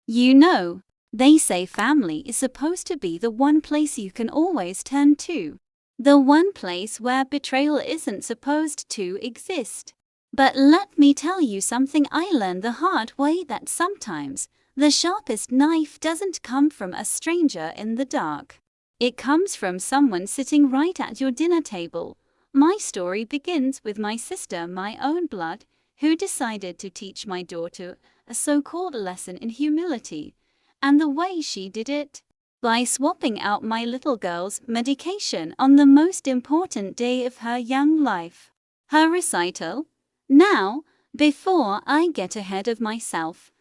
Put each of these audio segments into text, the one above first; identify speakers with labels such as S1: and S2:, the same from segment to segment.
S1: You know, they say family is supposed to be the one place you can always turn to. The one place where betrayal isn't supposed to exist. But let me tell you something I learned the hard way, that sometimes the sharpest knife doesn't come from a stranger in the dark. It comes from someone sitting right at your dinner table. My story begins with my sister, my own blood, who decided to teach my daughter a so-called lesson in humility. And the way she did it? By swapping out my little girl's medication on the most important day of her young life. Her recital? Now, before I get ahead of myself,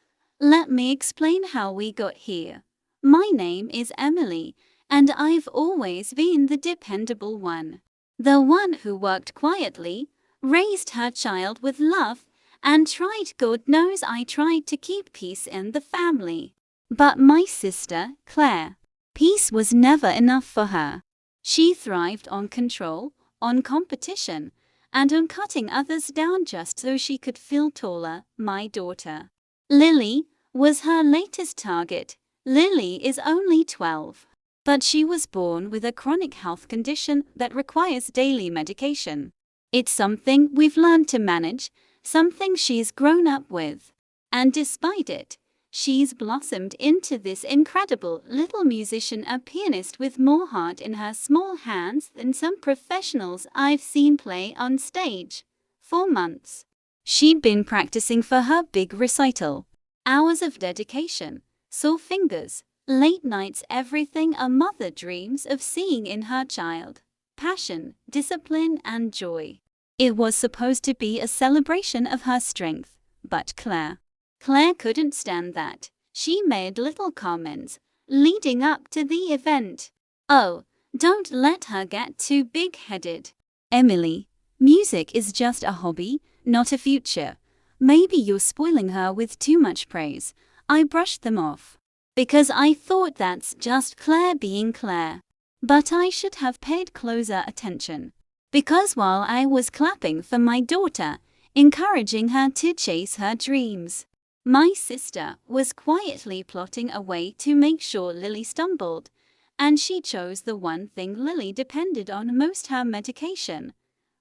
S1: let me explain how we got here. My name is Emily, and I've always been the dependable one. The one who worked quietly, raised her child with love, and God knows I tried to keep peace in the family. But my sister, Claire, peace was never enough for her. She thrived on control, on competition, and on cutting others down just so she could feel taller. My daughter, Lily, was her latest target. Lily is only 12, but she was born with a chronic health condition that requires daily medication. It's something we've learned to manage, something she's grown up with. And despite it, she's blossomed into this incredible little musician, a pianist with more heart in her small hands than some professionals I've seen play on stage. For months, she'd been practicing for her big recital. Hours of dedication, sore fingers, late nights, everything a mother dreams of seeing in her child. Passion, discipline, and joy. It was supposed to be a celebration of her strength, but Claire couldn't stand that. She made little comments leading up to the event. Oh, don't let her get too big-headed. Emily, music is just a hobby, not a future. Maybe you're spoiling her with too much praise. I brushed them off, because I thought that's just Claire being Claire. But I should have paid closer attention. Because while I was clapping for my daughter, encouraging her to chase her dreams, my sister was quietly plotting a way to make sure Lily stumbled, and she chose the one thing Lily depended on most, her medication.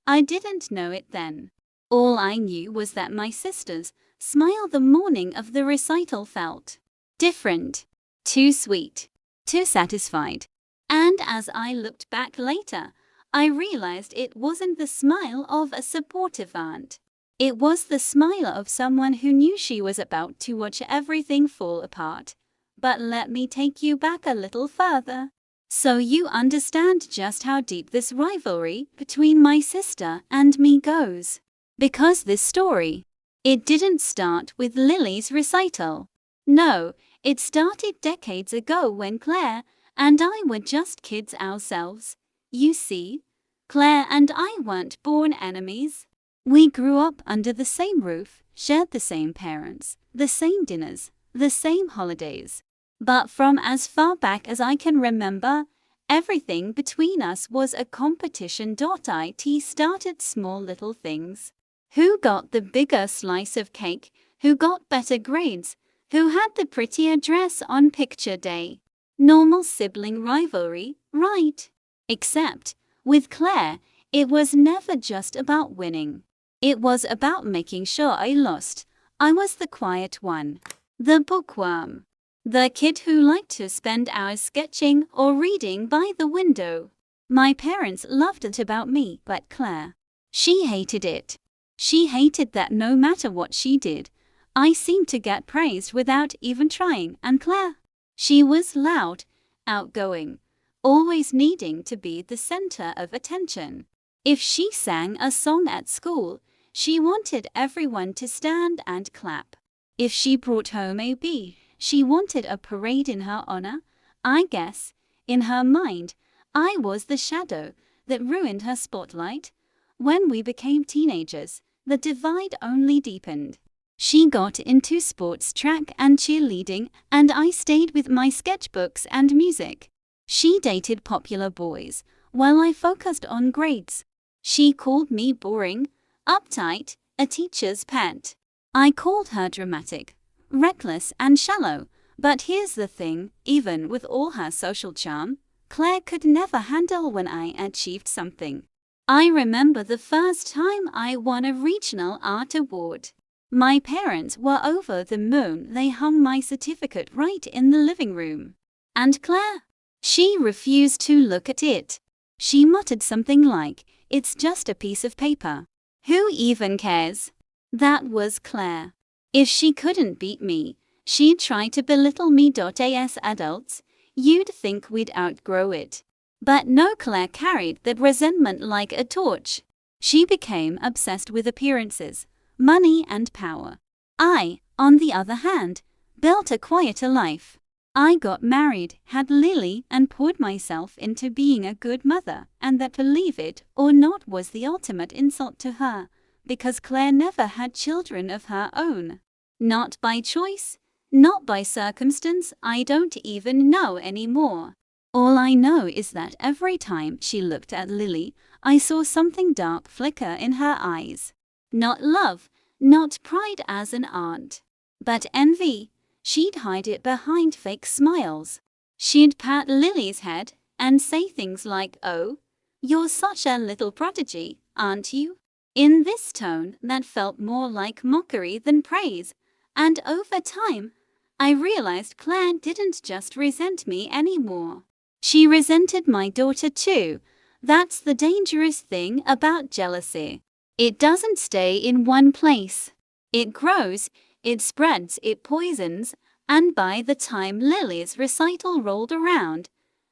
S1: I didn't know it then. All I knew was that my sister's smile the morning of the recital felt different, too sweet, too satisfied. And as I looked back later, I realized it wasn't the smile of a supportive aunt. It was the smile of someone who knew she was about to watch everything fall apart. But let me take you back a little further, so you understand just how deep this rivalry between my sister and me goes. Because this story, it didn't start with Lily's recital. No, it started decades ago when Claire and I were just kids ourselves. You see, Claire and I weren't born enemies. We grew up under the same roof, shared the same parents, the same dinners, the same holidays. But from as far back as I can remember, everything between us was a competition. It started small little things. Who got the bigger slice of cake? Who got better grades? Who had the prettier dress on picture day? Normal sibling rivalry, right? Except, with Claire, it was never just about winning. It was about making sure I lost. I was the quiet one, the bookworm, the kid who liked to spend hours sketching or reading by the window. My parents loved it about me, but Claire, she hated it. She hated that no matter what she did, I seemed to get praised without even trying. And Claire, she was loud, outgoing, always needing to be the center of attention. If she sang a song at school, she wanted everyone to stand and clap. If she brought home a B, she wanted a parade in her honor. I guess, in her mind, I was the shadow that ruined her spotlight. When we became teenagers, the divide only deepened. She got into sports, track and cheerleading, and I stayed with my sketchbooks and music. She dated popular boys, while I focused on grades. She called me boring, uptight, a teacher's pet. I called her dramatic, reckless and shallow, But here's the thing, even with all her social charm, Claire could never handle when I achieved something. I remember the first time I won a regional art award. My parents were over the moon. They hung my certificate right in the living room. And Claire? She refused to look at it. She muttered something like, "It's just a piece of paper. Who even cares?" That was Claire. If she couldn't beat me, she'd try to belittle me. As adults, you'd think we'd outgrow it. But no, Claire carried that resentment like a torch. She became obsessed with appearances, money and power. I, on the other hand, built a quieter life. I got married, had Lily, and poured myself into being a good mother, and that, believe it or not, was the ultimate insult to her, because Claire never had children of her own. Not by choice, not by circumstance, I don't even know anymore. All I know is that every time she looked at Lily, I saw something dark flicker in her eyes. Not love, not pride as an aunt, but envy. She'd hide it behind fake smiles. She'd pat Lily's head and say things like, "Oh, you're such a little prodigy, aren't you?" in this tone that felt more like mockery than praise. And over time, I realized Claire didn't just resent me anymore. She resented my daughter too. That's the dangerous thing about jealousy. It doesn't stay in one place. It grows, it spreads, it poisons, and by the time Lily's recital rolled around,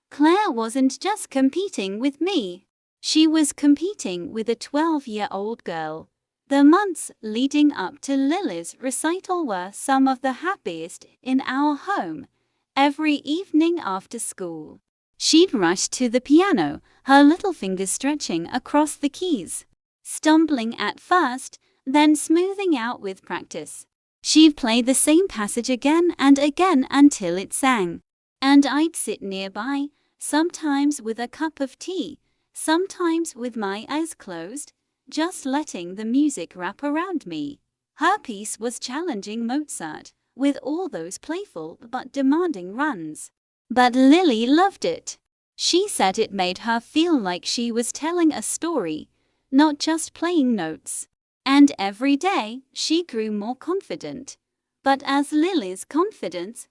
S1: Claire wasn't just competing with me. She was competing with a 12-year-old girl. The months leading up to Lily's recital were some of the happiest in our home. Every evening after school, she'd rush to the piano, her little fingers stretching across the keys, stumbling at first, then smoothing out with practice. She'd play the same passage again and again until it sang. And I'd sit nearby, sometimes with a cup of tea, sometimes with my eyes closed, just letting the music wrap around me. Her piece was challenging Mozart, with all those playful but demanding runs. But Lily loved it. She said it made her feel like she was telling a story, not just playing notes. And every day, she grew more confident. But as Lily's confidence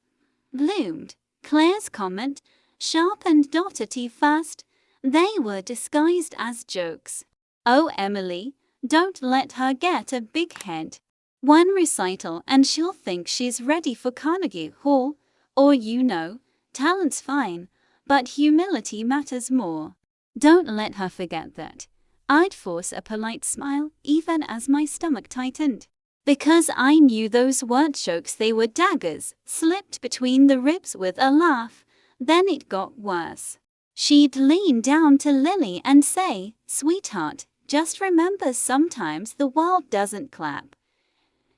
S1: bloomed, Claire's comment sharpened. At first, they were disguised as jokes. "Oh, Emily, don't let her get a big head. One recital and she'll think she's ready for Carnegie Hall. Or talent's fine, but humility matters more. Don't let her forget that." I'd force a polite smile, even as my stomach tightened. Because I knew those weren't jokes, they were daggers, slipped between the ribs with a laugh. Then it got worse. She'd lean down to Lily and say, "Sweetheart, just remember sometimes the world doesn't clap.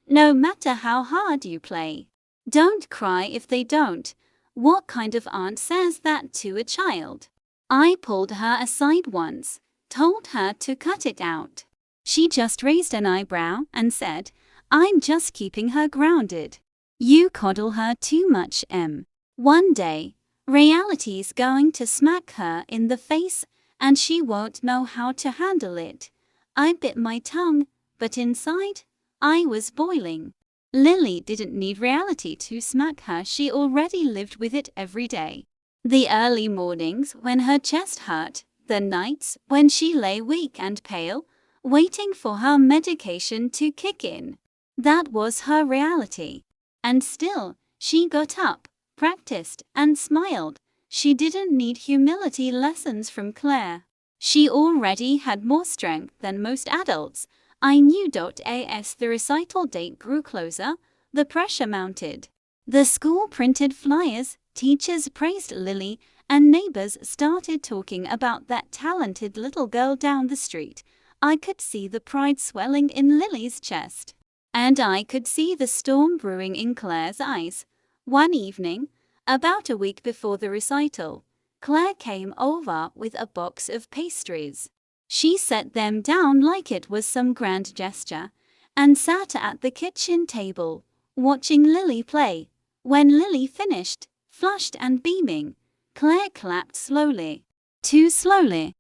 S1: No matter how hard you play. Don't cry if they don't." What kind of aunt says that to a child? I pulled her aside once, told her to cut it out. She just raised an eyebrow and said, "I'm just keeping her grounded." You coddle her too much, Em. One day, reality's going to smack her in the face, and she won't know how to handle it. I bit my tongue, but inside, I was boiling. Lily didn't need reality to smack her. She already lived with it every day. The early mornings when her chest hurt, the nights when she lay weak and pale, waiting for her medication to kick in. That was her reality. And still, she got up, practiced, and smiled. She didn't need humility lessons from Claire. She already had more strength than most adults. I knew. As the recital date grew closer, the pressure mounted. The school printed flyers, teachers praised Lily, and neighbors started talking about that talented little girl down the street. I could see the pride swelling in Lily's chest. And I could see the storm brewing in Claire's eyes. One evening, about a week before the recital, Claire came over with a box of pastries. She set them down like it was some grand gesture, and sat at the kitchen table, watching Lily play. When Lily finished, flushed and beaming, Claire clapped slowly. Too slowly.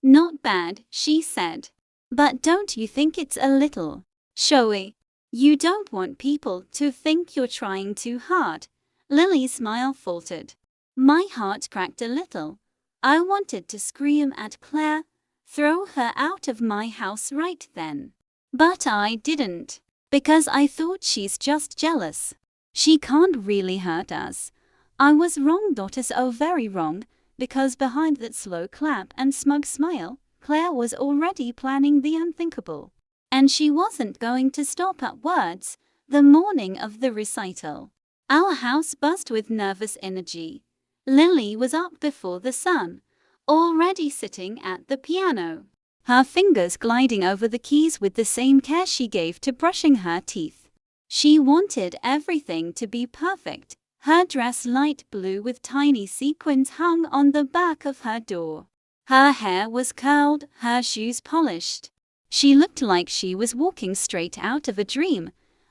S1: Not bad, she said. But don't you think it's a little showy? You don't want people to think you're trying too hard. Lily's smile faltered. My heart cracked a little. I wanted to scream at Claire, throw her out of my house right then. But I didn't, because I thought she's just jealous. She can't really hurt us. I was wrong, daughter, so very wrong, because behind that slow clap and smug smile, Claire was already planning the unthinkable. And she wasn't going to stop at words. The morning of the recital, our house buzzed with nervous energy. Lily was up before the sun, already sitting at the piano, her fingers gliding over the keys with the same care she gave to brushing her teeth. She wanted everything to be perfect. Her dress light blue with tiny sequins hung on the back of her door. Her hair was curled, her shoes polished. She looked like she was walking straight out of a dream.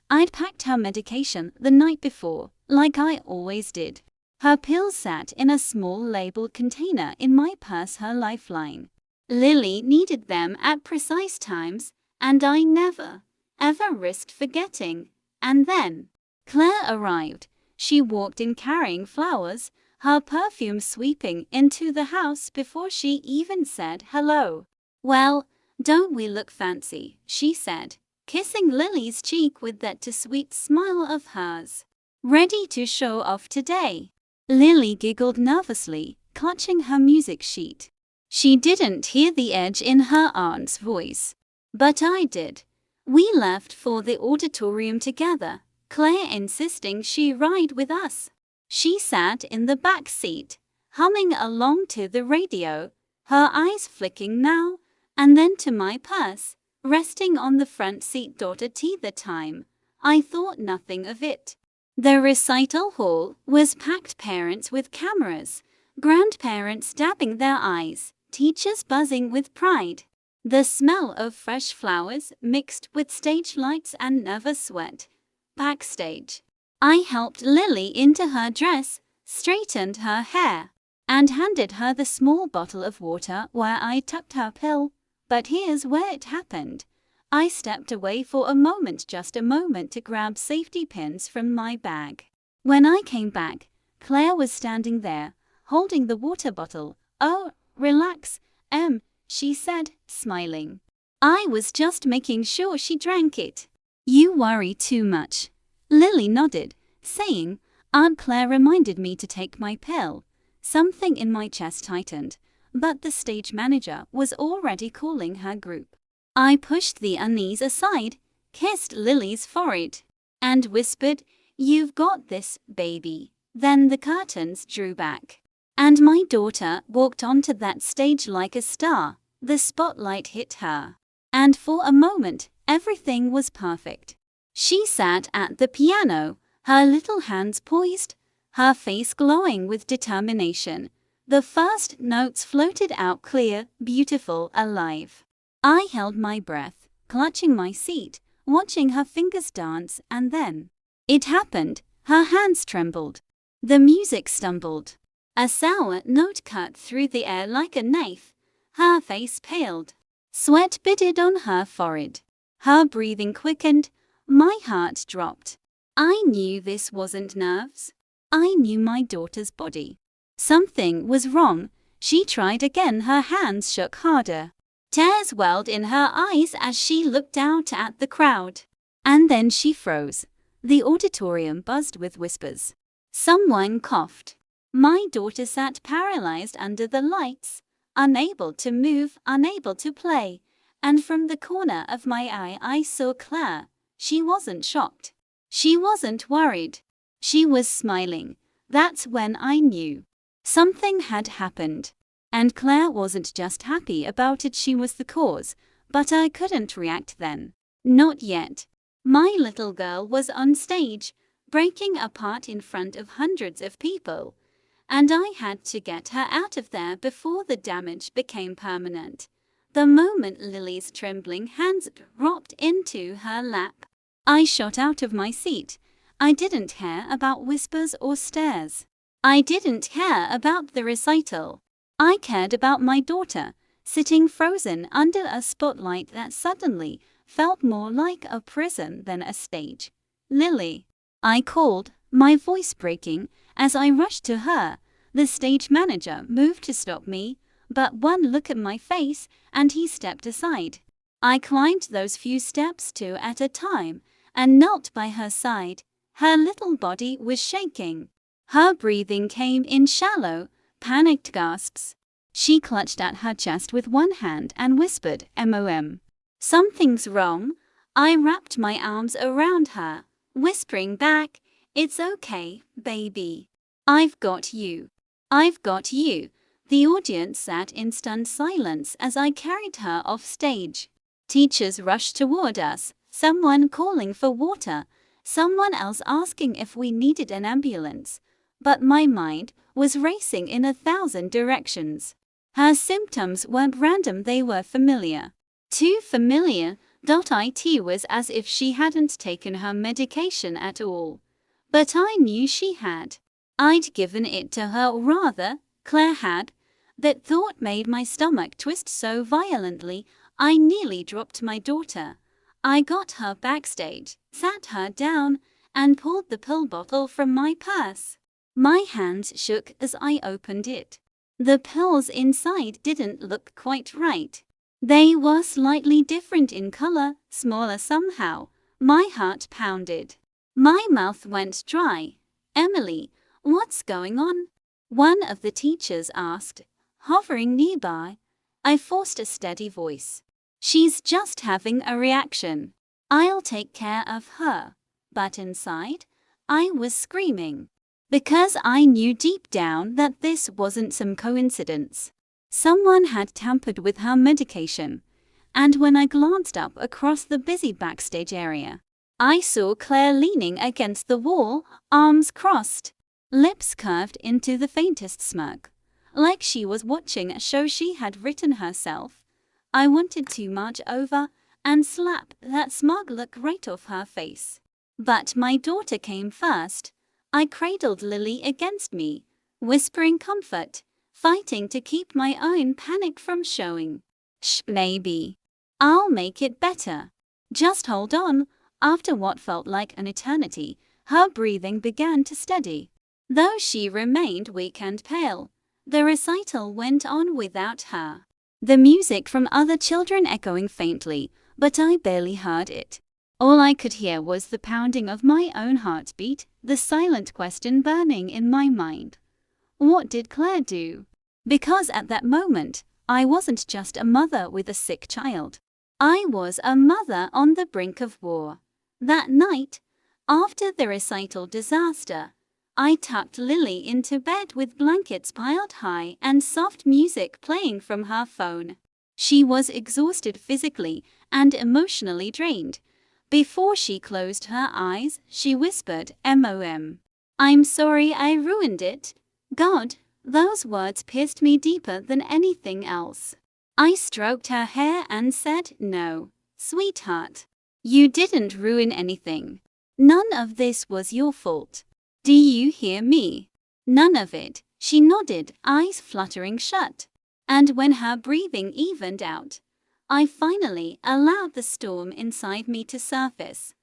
S1: I'd packed her medication the night before, like I always did. Her pills sat in a small labeled container in my purse, her lifeline. Lily needed them at precise times, and I never, ever risked forgetting. And then Claire arrived. She walked in carrying flowers, her perfume sweeping into the house before she even said hello. Well, don't we look fancy, she said, kissing Lily's cheek with that too sweet smile of hers. Ready to show off today? Lily giggled nervously, clutching her music sheet. She didn't hear the edge in her aunt's voice. But I did. We left for the auditorium together, Claire insisting she ride with us. She sat in the back seat, humming along to the radio, her eyes flicking now and then to my purse, resting on the front seat. Tea the time. I thought nothing of it. The recital hall was packed, parents with cameras, grandparents dabbing their eyes, teachers buzzing with pride. The smell of fresh flowers mixed with stage lights and nervous sweat. Backstage, I helped Lily into her dress, straightened her hair, and handed her the small bottle of water where I tucked her pill. But here's where it happened. I stepped away for a moment, just a moment, to grab safety pins from my bag. When I came back, Claire was standing there, holding the water bottle. Oh, relax, she said, smiling. I was just making sure she drank it. You worry too much. Lily nodded, saying, Aunt Claire reminded me to take my pill. Something in my chest tightened, but the stage manager was already calling her group. I pushed the unease aside, kissed Lily's forehead, and whispered, You've got this, baby. Then the curtains drew back, and my daughter walked onto that stage like a star. The spotlight hit her, and for a moment, everything was perfect. She sat at the piano, her little hands poised, her face glowing with determination. The first notes floated out clear, beautiful, alive. I held my breath, clutching my seat, watching her fingers dance, and then it happened. Her hands trembled. The music stumbled. A sour note cut through the air like a knife. Her face paled. Sweat beaded on her forehead. Her breathing quickened. My heart dropped. I knew this wasn't nerves. I knew my daughter's body. Something was wrong. She tried again. Her hands shook harder. Tears welled in her eyes as she looked out at the crowd. And then she froze. The auditorium buzzed with whispers. Someone coughed. My daughter sat paralyzed under the lights, unable to move, unable to play. And from the corner of my eye I saw Claire. She wasn't shocked. She wasn't worried. She was smiling. That's when I knew something had happened. And Claire wasn't just happy about it, she was the cause. But I couldn't react then. Not yet. My little girl was on stage, breaking apart in front of hundreds of people. And I had to get her out of there before the damage became permanent. The moment Lily's trembling hands dropped into her lap, I shot out of my seat. I didn't care about whispers or stares. I didn't care about the recital. I cared about my daughter, sitting frozen under a spotlight that suddenly felt more like a prison than a stage. Lily, I called, my voice breaking, as I rushed to her. The stage manager moved to stop me, but one look at my face, and he stepped aside. I climbed those few steps two at a time, and knelt by her side. Her little body was shaking. Her breathing came in shallow, panicked gasps. She clutched at her chest with one hand and whispered, "Mom. Something's wrong." I wrapped my arms around her, whispering back, "It's okay, baby. I've got you. I've got you." The audience sat in stunned silence as I carried her off stage. Teachers rushed toward us, someone calling for water, someone else asking if we needed an ambulance. But my mind was racing in 1,000 directions. Her symptoms weren't random, they were familiar. Too familiar. It was as if she hadn't taken her medication at all. But I knew she had. I'd given it to her, or rather, Claire had. That thought made my stomach twist so violently, I nearly dropped my daughter. I got her backstage, sat her down, and pulled the pill bottle from my purse. My hands shook as I opened it. The pills inside didn't look quite right. They were slightly different in color, smaller somehow. My heart pounded. My mouth went dry. "Emily, what's going on?" one of the teachers asked, hovering nearby. I forced a steady voice. "She's just having a reaction. I'll take care of her." But inside, I was screaming. Because I knew deep down that this wasn't some coincidence. Someone had tampered with her medication. And when I glanced up across the busy backstage area, I saw Claire leaning against the wall, arms crossed, lips curved into the faintest smirk, like she was watching a show she had written herself. I wanted to march over and slap that smug look right off her face. But my daughter came first. I cradled Lily against me, whispering comfort, fighting to keep my own panic from showing. "Shh, baby. I'll make it better. Just hold on." After what felt like an eternity, her breathing began to steady. Though she remained weak and pale, the recital went on without her. The music from other children echoing faintly, but I barely heard it. All I could hear was the pounding of my own heartbeat, the silent question burning in my mind. What did Claire do? Because at that moment, I wasn't just a mother with a sick child. I was a mother on the brink of war. That night, after the recital disaster, I tucked Lily into bed with blankets piled high and soft music playing from her phone. She was exhausted physically and emotionally drained. Before she closed her eyes, she whispered, "Mom. I'm sorry I ruined it." God, those words pierced me deeper than anything else. I stroked her hair and said, "No, sweetheart. You didn't ruin anything. None of this was your fault. Do you hear me? None of it." She nodded, eyes fluttering shut. And when her breathing evened out, I finally allowed the storm inside me to surface.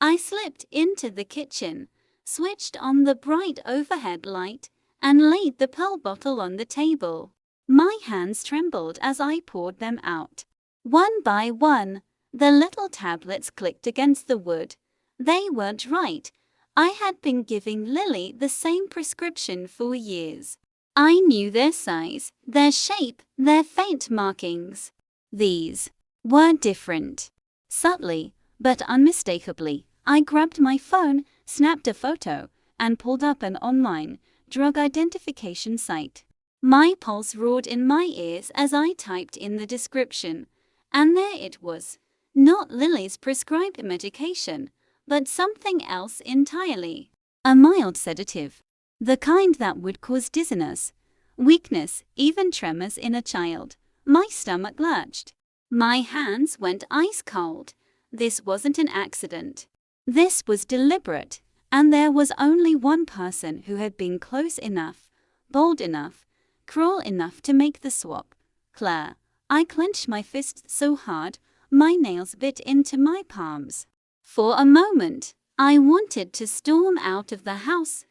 S1: I slipped into the kitchen, switched on the bright overhead light, and laid the pill bottle on the table. My hands trembled as I poured them out. One by one, the little tablets clicked against the wood. They weren't right. I had been giving Lily the same prescription for years. I knew their size, their shape, their faint markings. These were different. Subtly, but unmistakably, I grabbed my phone, snapped a photo, and pulled up an online drug identification site. My pulse roared in my ears as I typed in the description. And there it was. Not Lily's prescribed medication, but something else entirely. A mild sedative. The kind that would cause dizziness, weakness, even tremors in a child. My stomach lurched. My hands went ice cold. This wasn't an accident. This was deliberate. and there was only one person who had been close enough, bold enough, cruel enough to make the swap. Claire. I clenched my fists so hard, my nails bit into my palms. For a moment, I wanted to storm out of the house,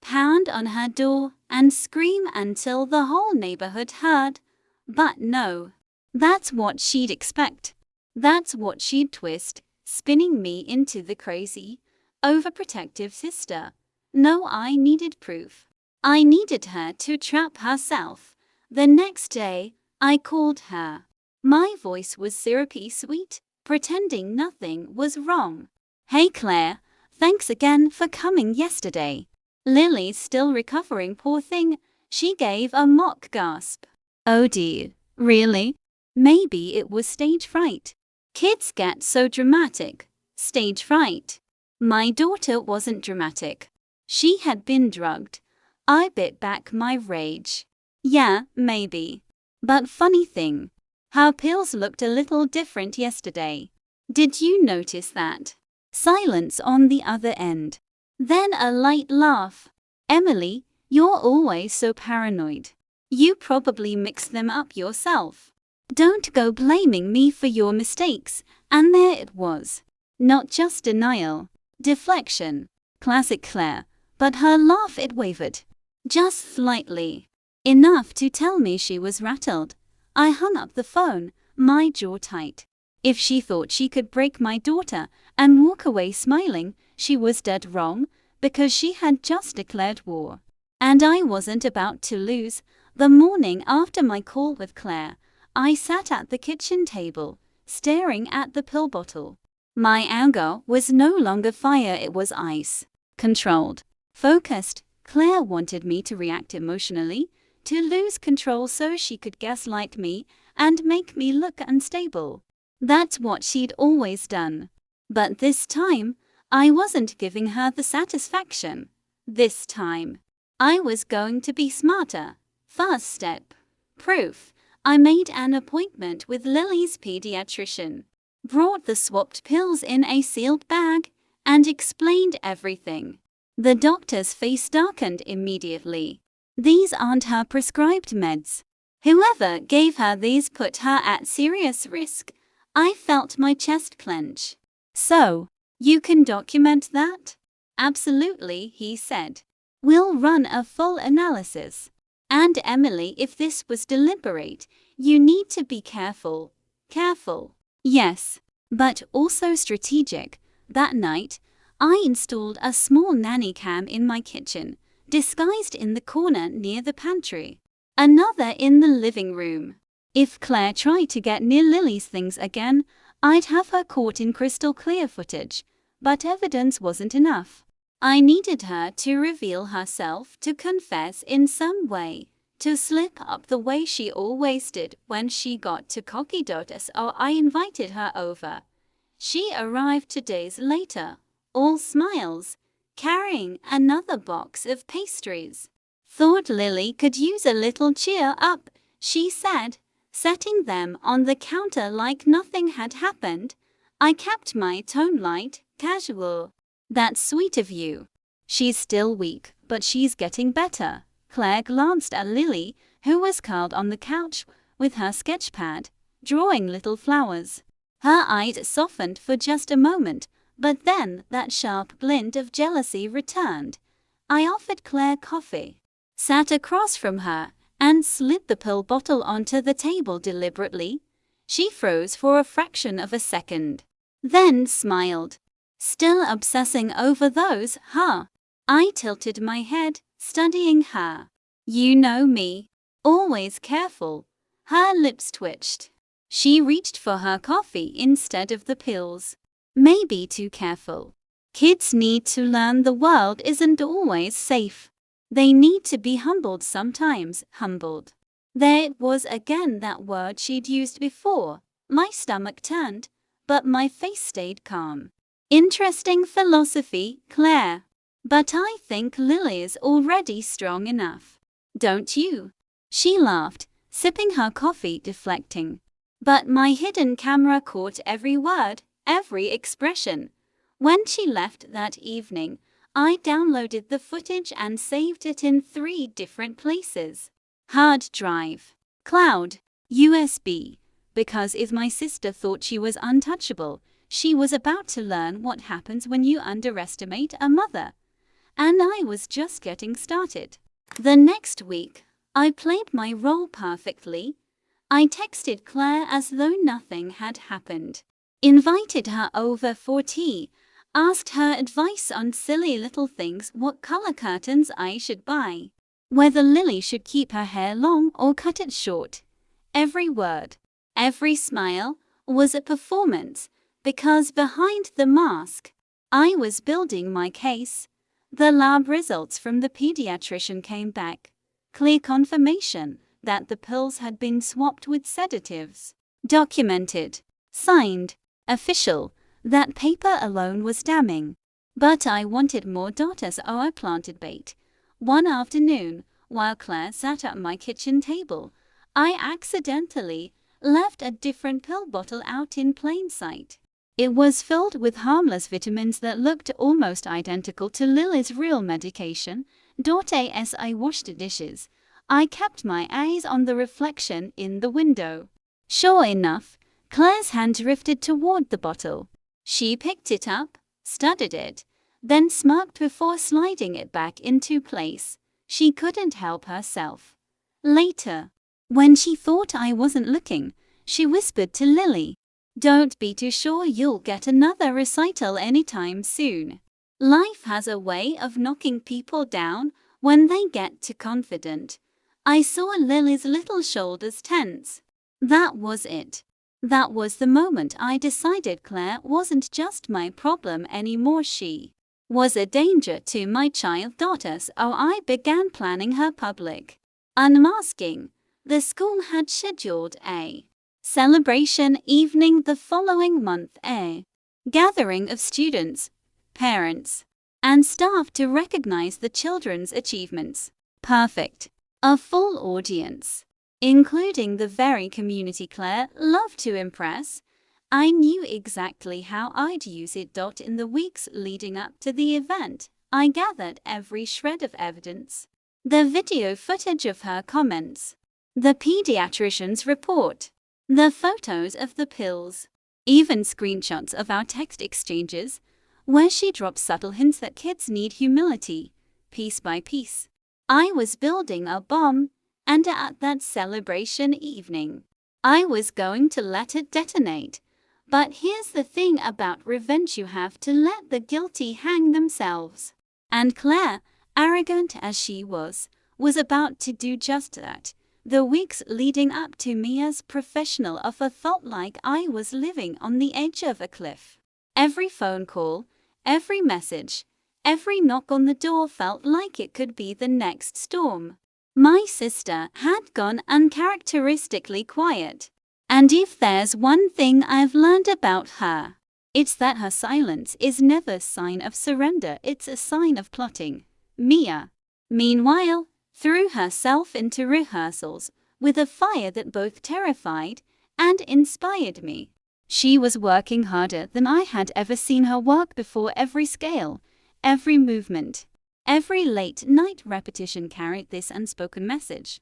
S1: pound on her door, and scream until the whole neighborhood heard. But no. That's what she'd expect. That's what she'd twist, spinning me into the crazy, overprotective sister. No, I needed proof. I needed her to trap herself. The next day, I called her. My voice was syrupy sweet, pretending nothing was wrong. Hey Claire, thanks again for coming yesterday. Lily's still recovering, poor thing. She gave a mock gasp. Oh dear, really? Maybe it was stage fright. Kids get so dramatic. Stage fright. My daughter wasn't dramatic. She had been drugged. I bit back my rage. Yeah, maybe. But funny thing, her pills looked a little different yesterday. Did you notice that? Silence on the other end. Then a light laugh. Emily, you're always so paranoid. You probably mixed them up yourself. Don't go blaming me for your mistakes. And there it was. Not just denial. Deflection. Classic Claire. But her laugh, it wavered. Just slightly. Enough to tell me she was rattled. I hung up the phone, my jaw tight. If she thought she could break my daughter and walk away smiling, she was dead wrong, because she had just declared war. And I wasn't about to lose. The morning after my call with Claire, I sat at the kitchen table, staring at the pill bottle. My anger was no longer fire, it was ice. Controlled. Focused. Claire wanted me to react emotionally, to lose control so she could gaslight me and make me look unstable. That's what she'd always done. But this time, I wasn't giving her the satisfaction. This time, I was going to be smarter. First step. Proof. I made an appointment with Lily's pediatrician, brought the swapped pills in a sealed bag, and explained everything. The doctor's face darkened immediately. These aren't her prescribed meds. Whoever gave her these put her at serious risk. I felt my chest clench. So, you can document that? Absolutely, he said. We'll run a full analysis. And Emily, if this was deliberate, you need to be careful. Careful. Yes, but also strategic. That night, I installed a small nanny cam in my kitchen, disguised in the corner near the pantry. Another in the living room. If Claire tried to get near Lily's things again, I'd have her caught in crystal clear footage. But evidence wasn't enough. I needed her to reveal herself, to confess in some way, to slip up the way she always did when she got to cocky dotus or I invited her over. She arrived 2 days later, all smiles, carrying another box of pastries. Thought Lily could use a little cheer up, she said, setting them on the counter like nothing had happened. I kept my tone light, casual. That's sweet of you. She's still weak, but she's getting better. Claire glanced at Lily, who was curled on the couch, with her sketch pad, drawing little flowers. Her eyes softened for just a moment, but then that sharp glint of jealousy returned. I offered Claire coffee, sat across from her, and slid the pill bottle onto the table deliberately. She froze for a fraction of a second, then smiled. Still obsessing over those, huh? I tilted my head, studying her. You know me. Always careful. Her lips twitched. She reached for her coffee instead of the pills. Maybe too careful. Kids need to learn the world isn't always safe. They need to be humbled sometimes, humbled. There it was again, that word she'd used before. My stomach turned, but my face stayed calm. Interesting philosophy, Claire. But I think Lily's already strong enough. Don't you? She laughed, sipping her coffee, deflecting. But my hidden camera caught every word, every expression. When she left that evening, I downloaded the footage and saved it in 3 different places. Hard drive, cloud, USB. Because if my sister thought she was untouchable, she was about to learn what happens when you underestimate a mother. And I was just getting started. The next week, I played my role perfectly. I texted Claire as though nothing had happened, invited her over for tea, asked her advice on silly little things, what color curtains I should buy, whether Lily should keep her hair long or cut it short. Every word, every smile was a performance, because behind the mask, I was building my case. The lab results from the pediatrician came back. Clear confirmation that the pills had been swapped with sedatives. Documented. Signed. Official. That paper alone was damning. But I wanted more, so I planted bait. One afternoon, while Claire sat at my kitchen table, I accidentally left a different pill bottle out in plain sight. It was filled with harmless vitamins that looked almost identical to Lily's real medication. As I washed the dishes, I kept my eyes on the reflection in the window. Sure enough, Claire's hand drifted toward the bottle. She picked it up, studied it, then smirked before sliding it back into place. She couldn't help herself. Later, when she thought I wasn't looking, she whispered to Lily, "Don't be too sure you'll get another recital anytime soon." Life has a way of knocking people down when they get too confident. I saw Lily's little shoulders tense. That was it. That was the moment I decided Claire wasn't just my problem anymore. She was a danger to my child daughter, so I began planning her public unmasking. The school had scheduled a celebration evening the following month, a gathering of students, parents, and staff to recognize the children's achievements. Perfect. A full audience, including the very community Claire loved to impress. I knew exactly how I'd use it. In the weeks leading up to the event, I gathered every shred of evidence. The video footage of her comments, the pediatrician's report, the photos of the pills, even screenshots of our text exchanges, where she dropped subtle hints that kids need humility. Piece by piece, I was building a bomb, and at that celebration evening, I was going to let it detonate. But here's the thing about revenge: you have to let the guilty hang themselves. And Claire, arrogant as she was about to do just that. The weeks leading up to Mia's professional offer felt like I was living on the edge of a cliff. Every phone call, every message, every knock on the door felt like it could be the next storm. My sister had gone uncharacteristically quiet. And if there's one thing I've learned about her, it's that her silence is never a sign of surrender, it's a sign of plotting. Mia, meanwhile, threw herself into rehearsals with a fire that both terrified and inspired me. She was working harder than I had ever seen her work before. Every scale, every movement, every late-night repetition carried this unspoken message: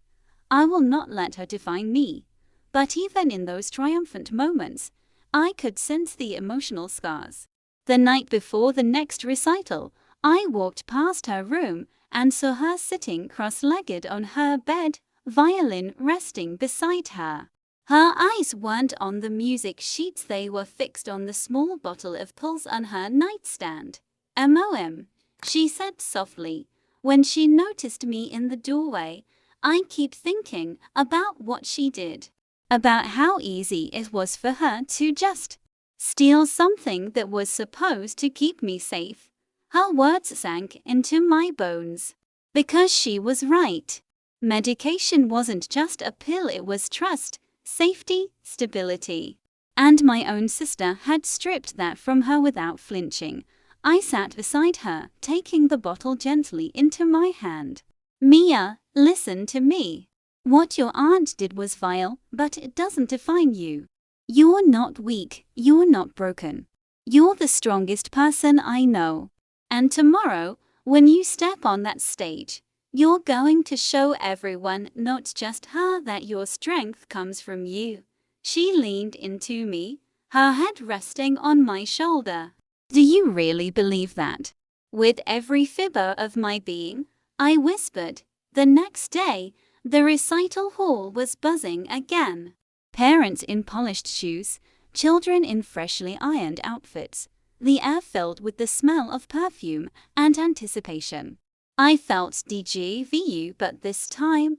S1: I will not let her define me. But even in those triumphant moments, I could sense the emotional scars. The night before the next recital, I walked past her room and saw her sitting cross-legged on her bed, violin resting beside her. Her eyes weren't on the music sheets, they were fixed on the small bottle of pills on her nightstand. "Mom," she said softly, when she noticed me in the doorway. I keep thinking about what she did. About how easy it was for her to just steal something that was supposed to keep me safe. Her words sank into my bones. Because she was right. Medication wasn't just a pill, it was trust, safety, stability. And my own sister had stripped that from her without flinching. I sat beside her, taking the bottle gently into my hand. "Mia, listen to me. What your aunt did was vile, but it doesn't define you. You're not weak, you're not broken. You're the strongest person I know. And tomorrow, when you step on that stage, you're going to show everyone, not just her, that your strength comes from you. She leaned into me, her head resting on my shoulder. Do you really believe that? With every fiber of my being, I whispered. The next day, the recital hall was buzzing again. Parents in polished shoes, children in freshly ironed outfits, the air filled with the smell of perfume and anticipation. I felt déjà vu, but this time,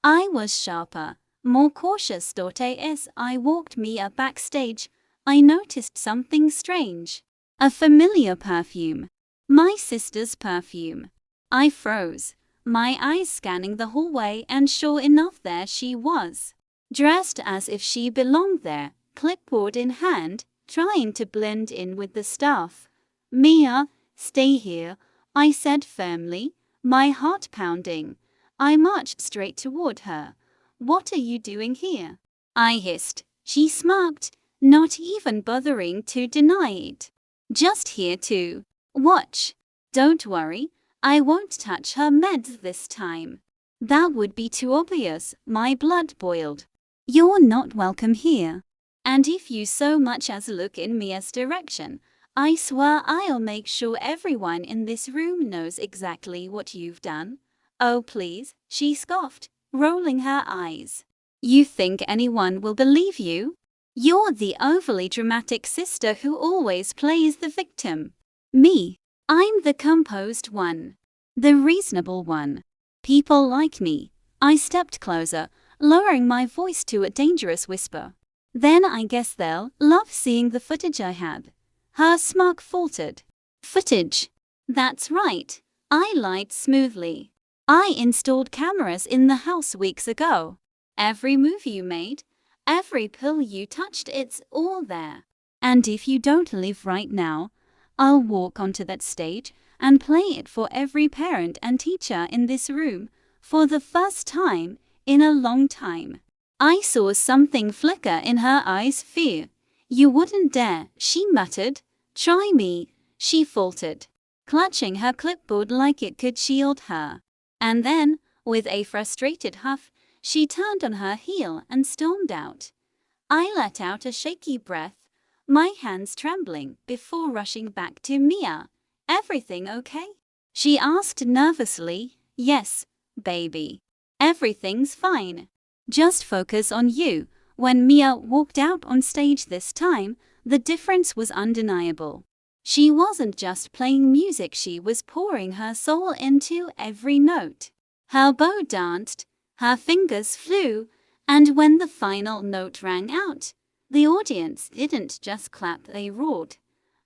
S1: I was sharper, more cautious. As I walked Mia backstage, I noticed something strange. A familiar perfume. My sister's perfume. I froze, my eyes scanning the hallway, and sure enough, there she was. Dressed as if she belonged there, clipboard in hand, trying to blend in with the staff. Mia, stay here, I said firmly, my heart pounding. I marched straight toward her. What are you doing here? I hissed. She smirked, not even bothering to deny it. Just here to watch. Don't worry, I won't touch her meds this time. That would be too obvious. My blood boiled. You're not welcome here. And if you so much as look in Mia's direction, I swear I'll make sure everyone in this room knows exactly what you've done. Oh please, she scoffed, rolling her eyes. You think anyone will believe you? You're the overly dramatic sister who always plays the victim. Me. I'm the composed one. The reasonable one. People like me. I stepped closer, lowering my voice to a dangerous whisper. Then I guess they'll love seeing the footage I had. Her smirk faltered. Footage. That's right. I lied smoothly. I installed cameras in the house weeks ago. Every move you made, every pill you touched, it's all there. And if you don't leave right now, I'll walk onto that stage and play it for every parent and teacher in this room, for the first time in a long time. I saw something flicker in her eyes. Fear. You wouldn't dare, she muttered. Try me, she faltered, clutching her clipboard like it could shield her. And then, with a frustrated huff, she turned on her heel and stormed out. I let out a shaky breath, my hands trembling, before rushing back to Mia. Everything okay? She asked nervously. Yes, baby. Everything's fine. Just focus on you. When Mia walked out on stage this time, the difference was undeniable. She wasn't just playing music, she was pouring her soul into every note. Her bow danced, her fingers flew, and when the final note rang out, the audience didn't just clap, they roared.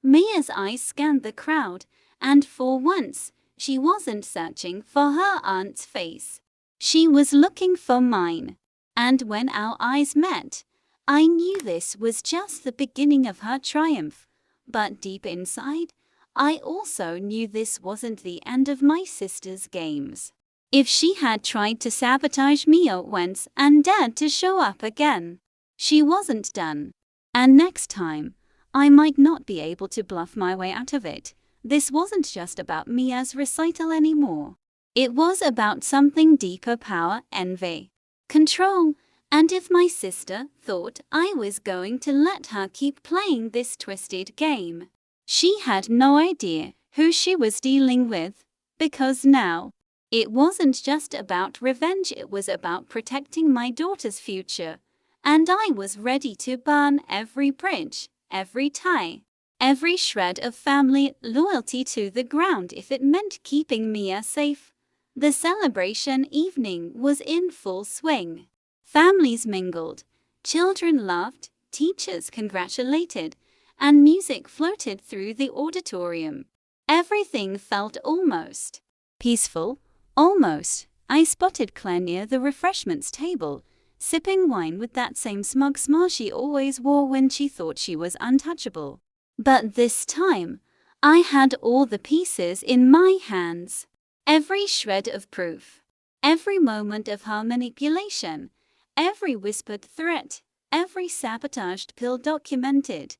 S1: Mia's eyes scanned the crowd, and for once, she wasn't searching for her aunt's face. She was looking for mine. And when our eyes met, I knew this was just the beginning of her triumph. But deep inside, I also knew this wasn't the end of my sister's games. If she had tried to sabotage Mia once and dared to show up again, she wasn't done. And next time, I might not be able to bluff my way out of it. This wasn't just about Mia's recital anymore. It was about something deeper: power, envy, control. And if my sister thought I was going to let her keep playing this twisted game, she had no idea who she was dealing with, because now, it wasn't just about revenge, it was about protecting my daughter's future. And I was ready to burn every bridge, every tie, every shred of family loyalty to the ground if it meant keeping Mia safe. The celebration evening was in full swing. Families mingled, children laughed, teachers congratulated, and music floated through the auditorium. Everything felt almost peaceful. Almost. I spotted Claire near the refreshments table, sipping wine with that same smug smile she always wore when she thought she was untouchable. But this time, I had all the pieces in my hands. Every shred of proof, every moment of her manipulation, every whispered threat, every sabotaged pill documented.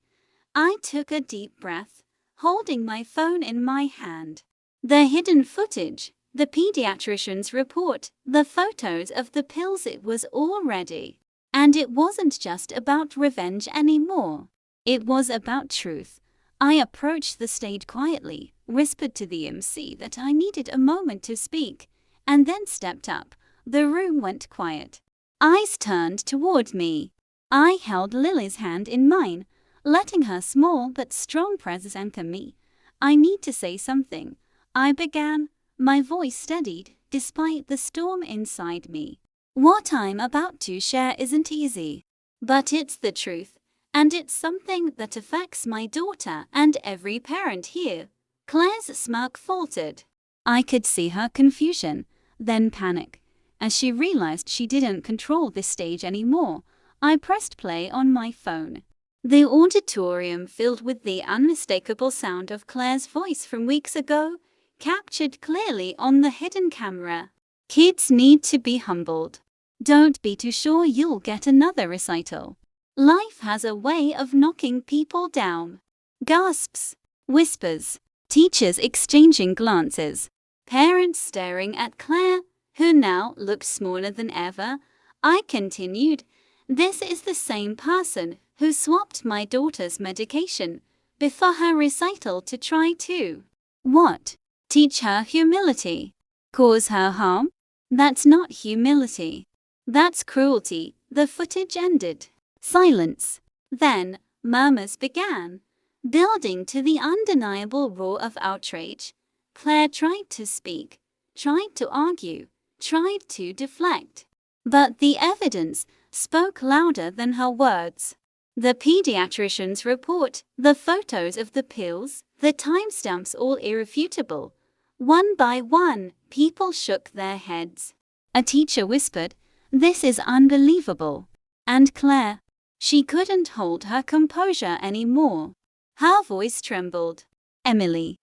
S1: I took a deep breath, holding my phone in my hand. The hidden footage, the pediatrician's report, the photos of the pills, it was all ready. And it wasn't just about revenge anymore. It was about truth. I approached the stage quietly, whispered to the MC that I needed a moment to speak, and then stepped up. The room went quiet. Eyes turned toward me. I held Lily's hand in mine, letting her small but strong presence anchor me. I need to say something, I began, my voice steadied despite the storm inside me. What I'm about to share isn't easy, but it's the truth, and it's something that affects my daughter and every parent here. Claire's smirk faltered. I could see her confusion, then panic. As she realized she didn't control this stage anymore, I pressed play on my phone. The auditorium filled with the unmistakable sound of Claire's voice from weeks ago, captured clearly on the hidden camera. Kids need to be humbled. Don't be too sure you'll get another recital. Life has a way of knocking people down. Gasps, whispers, teachers exchanging glances, parents staring at Claire, who now looked smaller than ever. I continued, this is the same person who swapped my daughter's medication before her recital to try to. What? Teach her humility? Cause her harm? That's not humility. That's cruelty. The footage ended. Silence. Then, murmurs began, building to the undeniable roar of outrage. Claire tried to speak, tried to argue, tried to deflect. But the evidence spoke louder than her words. The pediatrician's report, the photos of the pills, the timestamps, all irrefutable. One by one, people shook their heads. A teacher whispered, this is unbelievable. And Claire, she couldn't hold her composure anymore. Her voice trembled. Emily,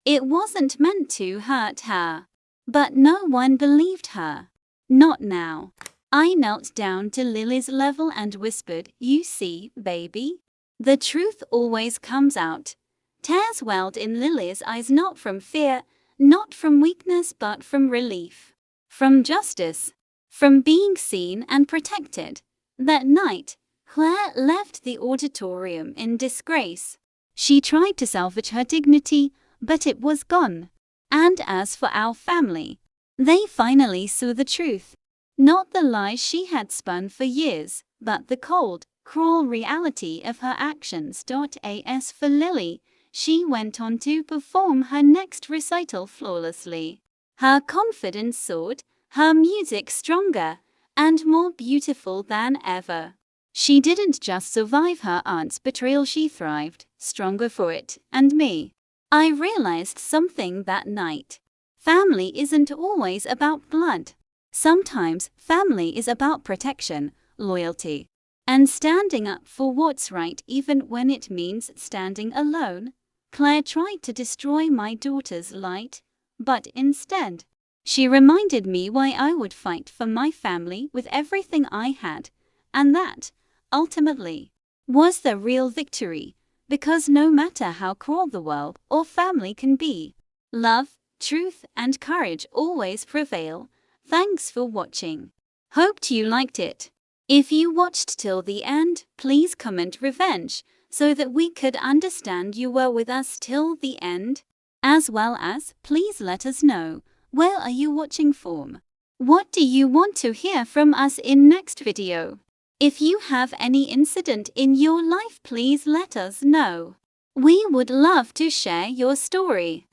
S1: it wasn't meant to hurt her. But no one believed her. Not now. I knelt down to Lily's level and whispered, you see, baby? The truth always comes out. Tears welled in Lily's eyes, not from fear, not from weakness, but from relief. From justice. From being seen and protected. That night, Claire left the auditorium in disgrace. She tried to salvage her dignity, but it was gone. And as for our family, they finally saw the truth. Not the lies she had spun for years, but the cold, cruel reality of her actions. As for Lily, she went on to perform her next recital flawlessly. Her confidence soared, her music stronger and more beautiful than ever. She didn't just survive her aunt's betrayal, she thrived, stronger for it, and me. I realized something that night. Family isn't always about blood. Sometimes family is about protection, loyalty, and standing up for what's right even when it means standing alone. Claire tried to destroy my daughter's light, but instead, she reminded me why I would fight for my family with everything I had, and that, ultimately, was the real victory, because no matter how cruel the world or family can be, love, truth, and courage always prevail. Thanks for watching. Hoped you liked it. If you watched till the end, please comment revenge so that we could understand you were with us till the end. As well as, please let us know, where are you watching from? What do you want to hear from us in next video? If you have any incident in your life, please let us know. We would love to share your story.